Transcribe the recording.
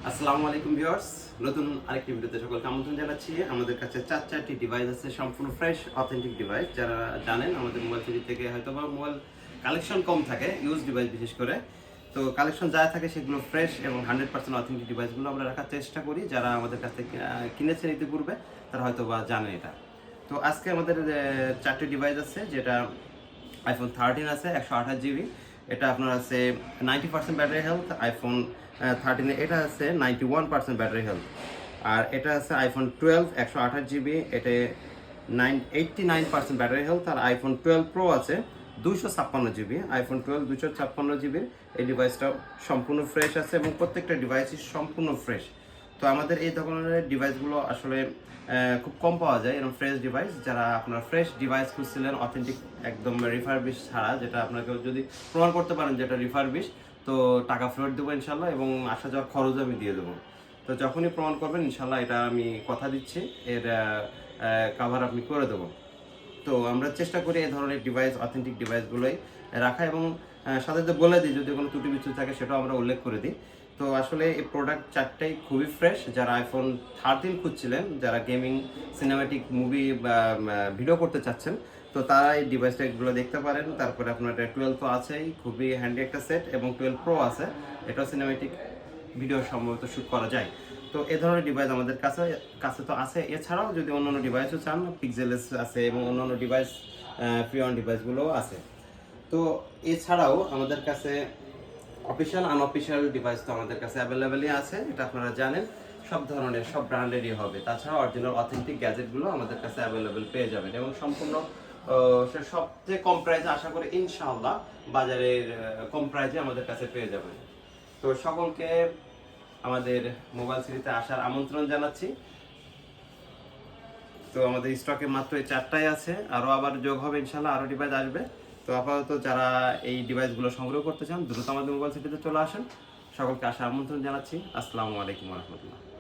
আসসালামু আলাইকুম ভিউয়ার্স, নতুন আরেকটি ভিডিওতে সকলকে আমন্ত্রণ জানাচ্ছি। আমাদের কাছে চারটি ডিভাইস আছে, সম্পূর্ণ ফ্রেশ অথেন্টিক ডিভাইস। যারা জানেন আমাদের মোবাইল সিটি থেকে হয়তো বা মোবাইল কালেকশন কম থাকে, ইউজ ডিভাইস বিশেষ করে, তো কালেকশন যা থাকে সেগুলো ফ্রেশ এবং 100% অথেন্টিক ডিভাইসগুলো আমরা রাখার চেষ্টা করি। যারা আমাদের কাছ থেকে কিনেছেন ইতিপূর্বে তারা হয়তো বা জানেন এটা। তো আজকে আমাদের চারটি ডিভাইস আছে, যেটা আইফোন 13 আছে 128 জিবি, এটা আপনার আছে 90% ব্যাটারি হেলথ। আইফোন 13 এটা আছে 91% ব্যাটারি হেলথ। আর এটা আছে আইফোন 12 128 জিবি, এটা 89% ব্যাটারি হেলথ। আর আইফোন 12 প্রো আছে 256 জিবি। আইফোন 12 256 জিবির এই ডিভাইসটাও সম্পূর্ণ ফ্রেশ আছে এবং প্রত্যেকটা ডিভাইসই সম্পূর্ণ ফ্রেশ। তো আমাদের এই ধরনের ডিভাইসগুলো আসলে খুব কম পাওয়া যায়, এরকম ফ্রেশ ডিভাইস। যারা আপনারা ফ্রেশ ডিভাইস খুঁজছিলেন অথেন্টিক, একদম রিফারবিশ ছাড়া, যেটা আপনাকে যদি প্রমাণ করতে পারেন যেটা রিফারবিশ, তো টাকা ফেরত দেবো ইনশাল্লাহ, এবং আসা যাওয়ার খরচ আমি দিয়ে দেবো। তো যখনই প্রমাণ করবেন ইনশাল্লাহ, এটা আমি কথা দিচ্ছি, এর কাভার আপনি করে দেবো। তো আমরা চেষ্টা করি এই ধরনের ডিভাইস, অথেন্টিক ডিভাইসগুলোই রাখা, এবং সাথে বলে দিই যদি কোনো ত্রুটি বিচ্যুতি থাকে সেটাও আমরা উল্লেখ করে দিই। তো আসলে এই প্রোডাক্ট চারটাই খুবই ফ্রেশ। যারা আইফোন 13 খুঁজছিলেন, যারা গেমিং, সিনেমাটিক, মুভি বা ভিডিও করতে চাচ্ছেন, তো তারা এই ডিভাইসটাগুলো দেখতে পারেন। তারপরে আপনার 12 তো আছেই, খুবই হ্যান্ডি একটা সেট, এবং 12 প্রো আছে, এটাও সিনেমাটিক ভিডিও সম্ভবত শ্যুট করা যায়। তো এ ধরনের ডিভাইস আমাদের কাছে কাছে তো আছে। এছাড়াও যদি অন্যান্য ডিভাইসও চান, পিক্সেলস আছে এবং অন্যান্য ডিভাইস, ফ্রি-অন ডিভাইসগুলোও আছে। তো এছাড়াও আমাদের কাছে অফিসিয়াল, আনঅফিসিয়াল ডিভাইস তো আমাদের কাছে অ্যাভেলেবেলই আছে, এটা আপনারা জানেন। সব ধরনের, সব ব্র্যান্ডেরই হবে। তাছাড়া অরিজিনাল অথেন্টিক গ্যাজেটগুলো আমাদের কাছে অ্যাভেলেবেল পেয়ে যাবেন, এবং সম্পূর্ণ সবচেয়ে কম প্রাইসে, আশা করি ইনশাআল্লাহ বাজারের কম প্রাইসে আমাদের কাছে পেয়ে যাবেন। তো সকলকে আমাদের মোবাইল সিটিতে আসার আমন্ত্রণ জানাচ্ছি। তো আমাদের স্টকে মাত্র এই চারটাই আছে, আরও আবার যোগ হবে ইনশাল্লাহ, আরও ডিভাইস আসবে। তো আপাতত যারা এই ডিভাইসগুলো সংগ্রহ করতে চান দ্রুত আমাদের মোবাইল সিটিতে চলে আসেন। সকলকে আসার আমন্ত্রণ জানাচ্ছি। আসসালামু আলাইকুম রহমতুল্লাহ।